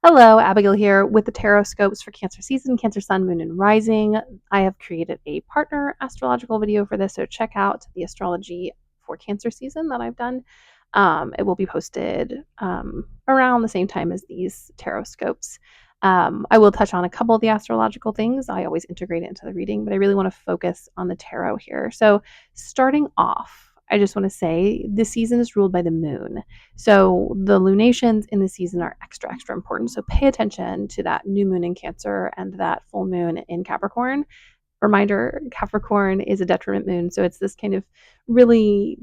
Hello, Abigail here with the Tarotscopes for Cancer season, Cancer Sun, Moon, and Rising. I have created a partner astrological video for this, so check out the astrology for Cancer season that I've done. It will be posted around the same time as these Tarotscopes. I will touch on a couple of the astrological things. I always integrate it into the reading, but I really want to focus on the tarot here. So, starting off, I just want to say this season is ruled by the moon. So the lunations in the season are extra, extra important. So pay attention to that new moon in Cancer and that full moon in Capricorn. Reminder, Capricorn is a detriment moon. So it's this kind of really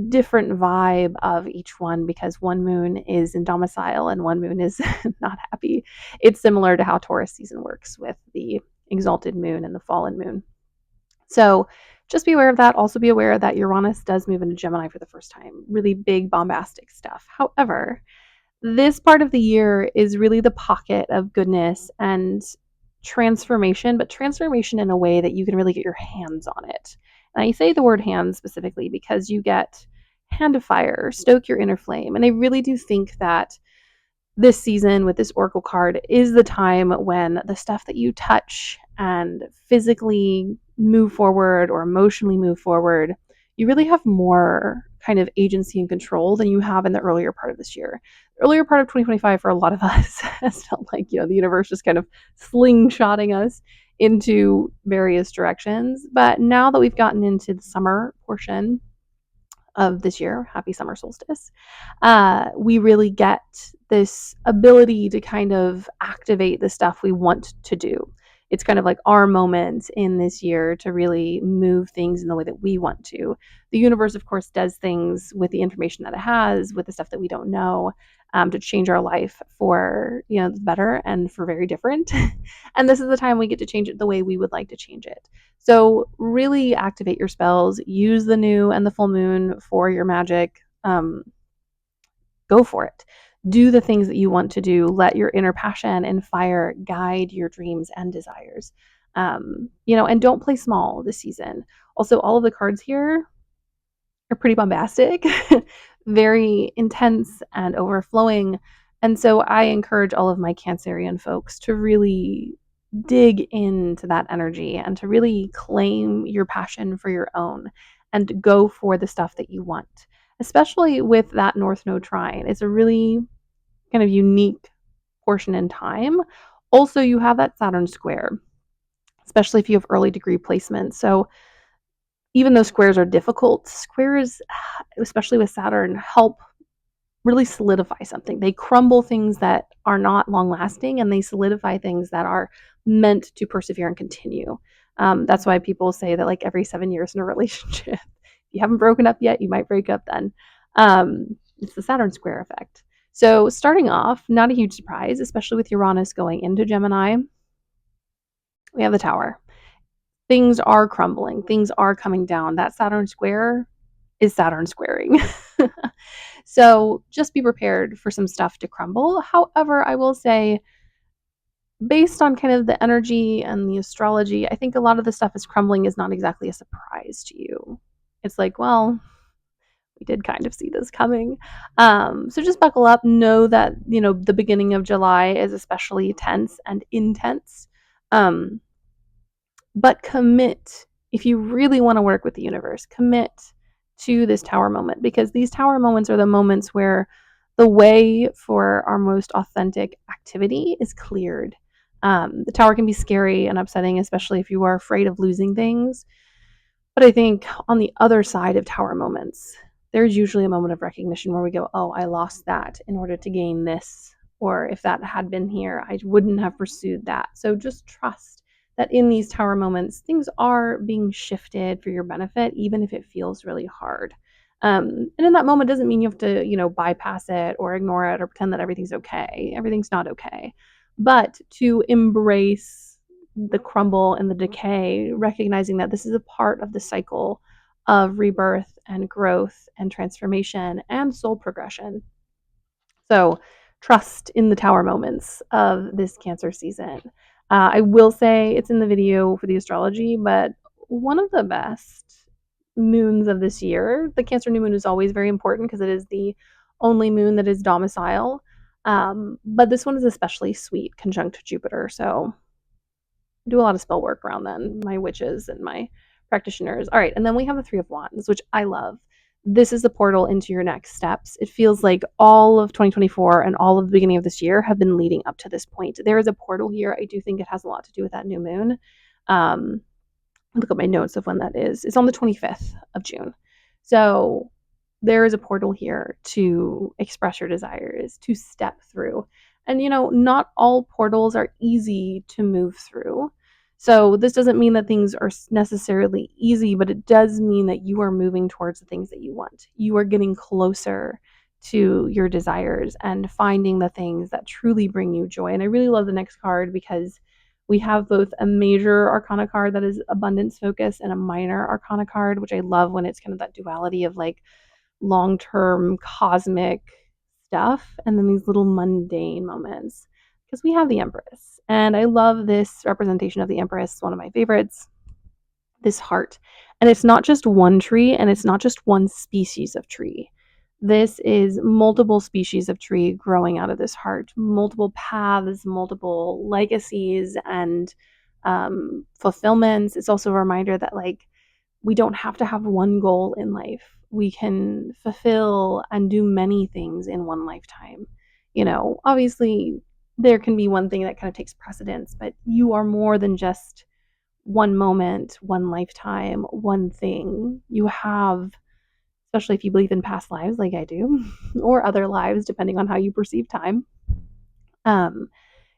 different vibe of each one because one moon is in domicile and one moon is not happy. It's similar to how Taurus season works with the exalted moon and the fallen moon. So just be aware of that. Also be aware that Uranus does move into Gemini for the first time. Really big, bombastic stuff. However, this part of the year is really the pocket of goodness and transformation, but transformation in a way that you can really get your hands on it. And I say the word hands specifically because you get hand of fire, stoke your inner flame. And I really do think that this season with this oracle card is the time when the stuff that you touch and physically move forward or emotionally move forward, you really have more kind of agency and control than you have in the earlier part of this year. The earlier part of 2025 for a lot of us has felt like, the universe just kind of slingshotting us into various directions. But now that we've gotten into the summer portion of this year, happy summer solstice, we really get this ability to kind of activate the stuff we want to do. It's kind of like our moment in this year to really move things in the way that we want to. The universe, of course, does things with the information that it has, with the stuff that we don't know, to change our life for the better and for very different. And this is the time we get to change it the way we would like to change it. So really activate your spells. Use the new and the full moon for your magic. Go for it. Do the things that you want to do. Let your inner passion and fire guide your dreams and desires. And don't play small this season. Also, all of the cards here are pretty bombastic, very intense and overflowing. And so I encourage all of my Cancerian folks to really dig into that energy and to really claim your passion for your own and to go for the stuff that you want, especially with that North Node trine. It's a really kind of unique portion in time. Also, you have that Saturn square, especially if you have early degree placement. So even though squares are difficult, squares, especially with Saturn, help really solidify something. They crumble things that are not long lasting and they solidify things that are meant to persevere and continue. That's why people say that like every 7 years in a relationship, if you haven't broken up yet, you might break up then. It's the Saturn square effect. So starting off, not a huge surprise, especially with Uranus going into Gemini, we have the Tower. Things are crumbling. Things are coming down. That Saturn square is Saturn squaring. So just be prepared for some stuff to crumble. However, I will say, based on kind of the energy and the astrology, I think a lot of the stuff is crumbling is not exactly a surprise to you. It's like, well, we did kind of see this coming. So just buckle up. Know that, the beginning of July is especially tense and intense. But commit, if you really want to work with the universe, commit to this tower moment, because these tower moments are the moments where the way for our most authentic activity is cleared. The tower can be scary and upsetting, especially if you are afraid of losing things. But I think on the other side of tower moments, there's usually a moment of recognition where we go, oh, I lost that in order to gain this. Or if that had been here, I wouldn't have pursued that. So just trust that in these tower moments, things are being shifted for your benefit, even if it feels really hard. And in that moment doesn't mean you have to, bypass it or ignore it or pretend that everything's okay. Everything's not okay. But to embrace the crumble and the decay, recognizing that this is a part of the cycle of rebirth and growth and transformation and soul progression. So trust in the tower moments of this Cancer season. I will say it's in the video for the astrology, but one of the best moons of this year, the Cancer new moon is always very important because it is the only moon that is domicile. But this one is especially sweet conjunct Jupiter. So do a lot of spell work around then, my witches and my practitioners. All right, and then we have the Three of Wands, which I love. This is the portal into your next steps. It feels like all of 2024 and all of the beginning of this year have been leading up to this point. There is a portal here. I do think it has a lot to do with that new moon. Um, look at my notes of when that is. It's on the 25th of June. So there is a portal here to express your desires, to step through. And not all portals are easy to move through. So this doesn't mean that things are necessarily easy, but it does mean that you are moving towards the things that you want. You are getting closer to your desires and finding the things that truly bring you joy. And I really love the next card because we have both a major arcana card that is abundance focused and a minor arcana card, which I love when it's kind of that duality of like long-term cosmic stuff and then these little mundane moments, because we have the Empress, and I love this representation of the Empress. It's one of my favorites, this heart. And it's not just one tree, and it's not just one species of tree. This is multiple species of tree growing out of this heart, multiple paths, multiple legacies, and fulfillments. It's also a reminder that like we don't have to have one goal in life. We can fulfill and do many things in one lifetime. Obviously there can be one thing that kind of takes precedence, but you are more than just one moment, one lifetime, one thing. You have, especially if you believe in past lives like I do, or other lives, depending on how you perceive time. Um,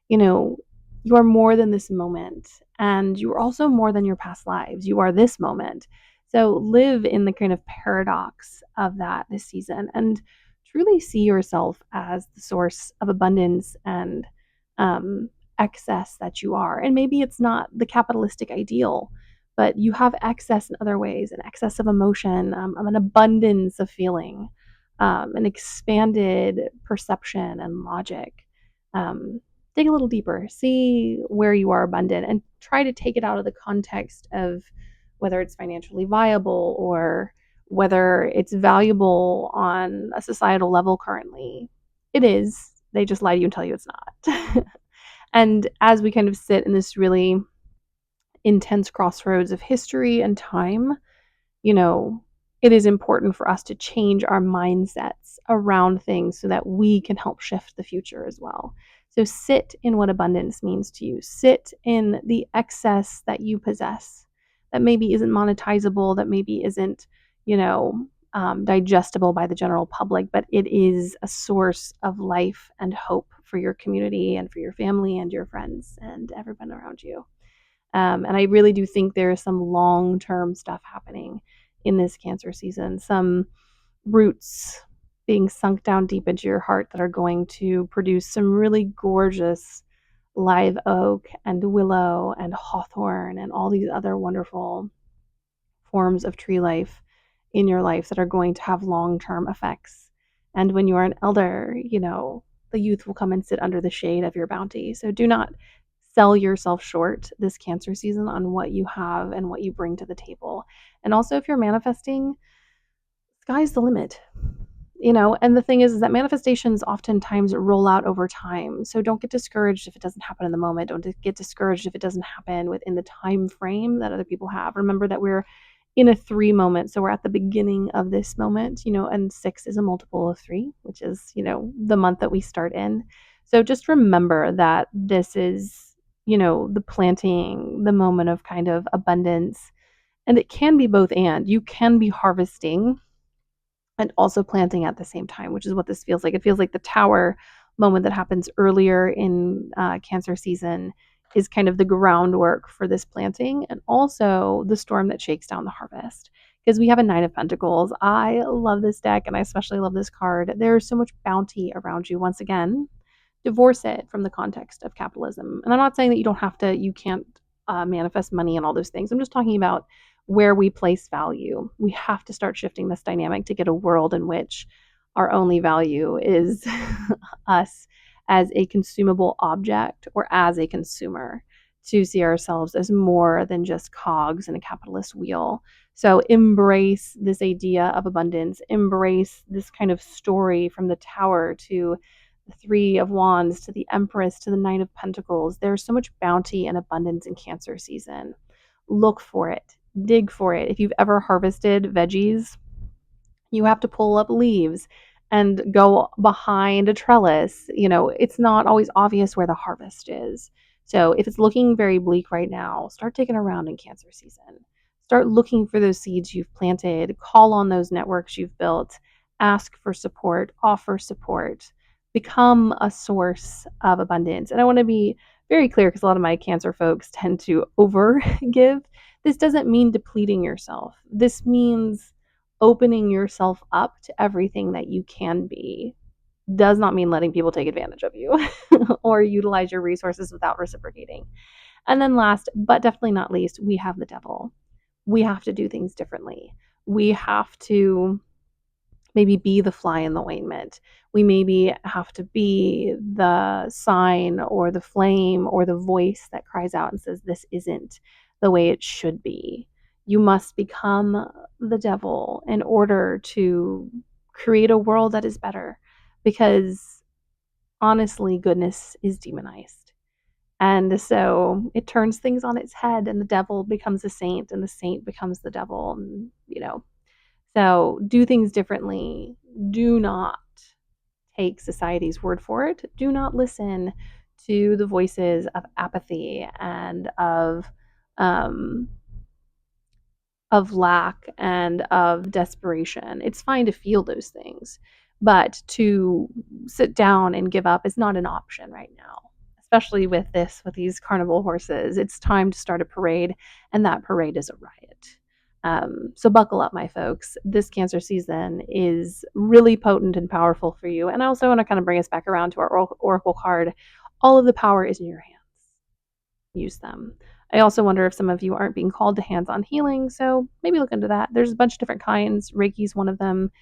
you know, you are more than this moment, and you are also more than your past lives. You are this moment. So live in the kind of paradox of that this season and truly see yourself as the source of abundance and um, excess that you are. And maybe it's not the capitalistic ideal, but you have excess in other ways, an excess of emotion, an abundance of feeling, an expanded perception and logic. Dig a little deeper, see where you are abundant, and try to take it out of the context of whether it's financially viable or whether it's valuable on a societal level currently. It is. They just lie to you and tell you it's not. And as we kind of sit in this really intense crossroads of history and time, you know, it is important for us to change our mindsets around things so that we can help shift the future as well. So sit in what abundance means to you. Sit in the excess that you possess that maybe isn't monetizable, that maybe isn't, digestible by the general public, but it is a source of life and hope for your community and for your family and your friends and everyone around you. And I really do think there is some long-term stuff happening in this Cancer season, some roots being sunk down deep into your heart that are going to produce some really gorgeous live oak and willow and hawthorn and all these other wonderful forms of tree life in your life that are going to have long-term effects. And when you are an elder, the youth will come and sit under the shade of your bounty. So do not sell yourself short this Cancer season on what you have and what you bring to the table. And also, if you're manifesting, sky's the limit. And the thing is that manifestations oftentimes roll out over time. So don't get discouraged if it doesn't happen in the moment. Don't get discouraged if it doesn't happen within the time frame that other people have. Remember that we're in a 3 moment. So we're at the beginning of this moment, and 6 is a multiple of 3, which is, the month that we start in. So just remember that this is, the planting, the moment of kind of abundance. And it can be both and. You can be harvesting and also planting at the same time, which is what this feels like. It feels like the tower moment that happens earlier in Cancer season is kind of the groundwork for this planting, and also the storm that shakes down the harvest. Because we have a Nine of Pentacles. I love this deck, and I especially love this card. There's so much bounty around you. Once again, divorce it from the context of capitalism. And I'm not saying that you can't manifest money and all those things. I'm just talking about where we place value. We have to start shifting this dynamic to get a world in which our only value is us as a consumable object or as a consumer, to see ourselves as more than just cogs in a capitalist wheel. So embrace this idea of abundance, embrace this kind of story from the tower to the Three of Wands to the Empress to the Nine of Pentacles. There's so much bounty and abundance in Cancer season. Look for it, dig for it. If you've ever harvested veggies, you have to pull up leaves and go behind a trellis. It's not always obvious where the harvest is. So if it's looking very bleak right now, start digging around in Cancer season. Start looking for those seeds you've planted, call on those networks you've built, ask for support, offer support, become a source of abundance. And I want to be very clear because a lot of my Cancer folks tend to over give. This doesn't mean depleting yourself. This means opening yourself up to everything that you can be. Does not mean letting people take advantage of you or utilize your resources without reciprocating. And then last, but definitely not least, we have the devil. We have to do things differently. We have to maybe be the fly in the ointment. We maybe have to be the sign or the flame or the voice that cries out and says, this isn't the way it should be. You must become the devil in order to create a world that is better, because honestly, goodness is demonized. And so it turns things on its head, and the devil becomes a saint, and the saint becomes the devil. And so do things differently. Do not take society's word for it. Do not listen to the voices of apathy and um, of lack and of desperation. It's fine to feel those things, but to sit down and give up is not an option right now. Especially with these carnival horses, it's time to start a parade, and that parade is a riot. So buckle up, my folks. This Cancer season is really potent and powerful for you. And I also want to kind of bring us back around to our Oracle card. All of the power is in your hands. Use them. I also wonder if some of you aren't being called to hands-on healing, so maybe look into that. There's a bunch of different kinds. Reiki is one of them.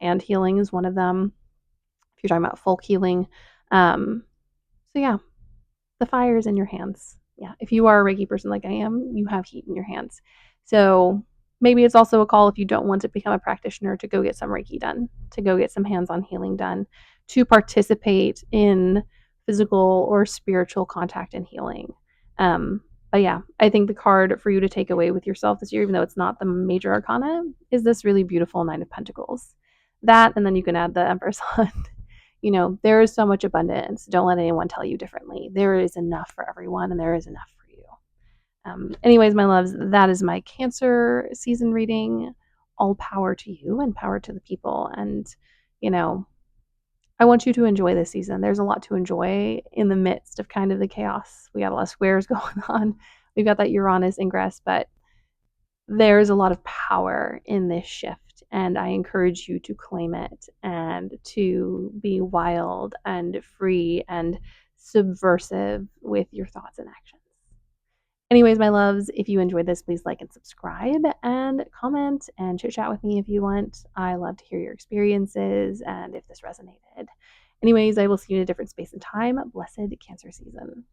Hand healing is one of them. If you're talking about folk healing. So yeah, the fire is in your hands. Yeah, if you are a Reiki person like I am, you have heat in your hands. So maybe it's also a call, if you don't want to become a practitioner, to go get some Reiki done, to go get some hands-on healing done, to participate in physical or spiritual contact and healing. But yeah, I think the card for you to take away with yourself this year, even though it's not the major arcana, is this really beautiful Nine of Pentacles. That, and then you can add the Empress on. There is so much abundance. Don't let anyone tell you differently. There is enough for everyone, and there is enough for you. Anyways, my loves, that is my Cancer season reading. All power to you and power to the people. And, I want you to enjoy this season. There's a lot to enjoy in the midst of kind of the chaos. We got a lot of squares going on. We've got that Uranus ingress, but there's a lot of power in this shift, and I encourage you to claim it and to be wild and free and subversive with your thoughts and actions. Anyways, my loves, if you enjoyed this, please like and subscribe and comment and chit chat with me if you want. I love to hear your experiences and if this resonated. Anyways, I will see you in a different space and time. Blessed Cancer season.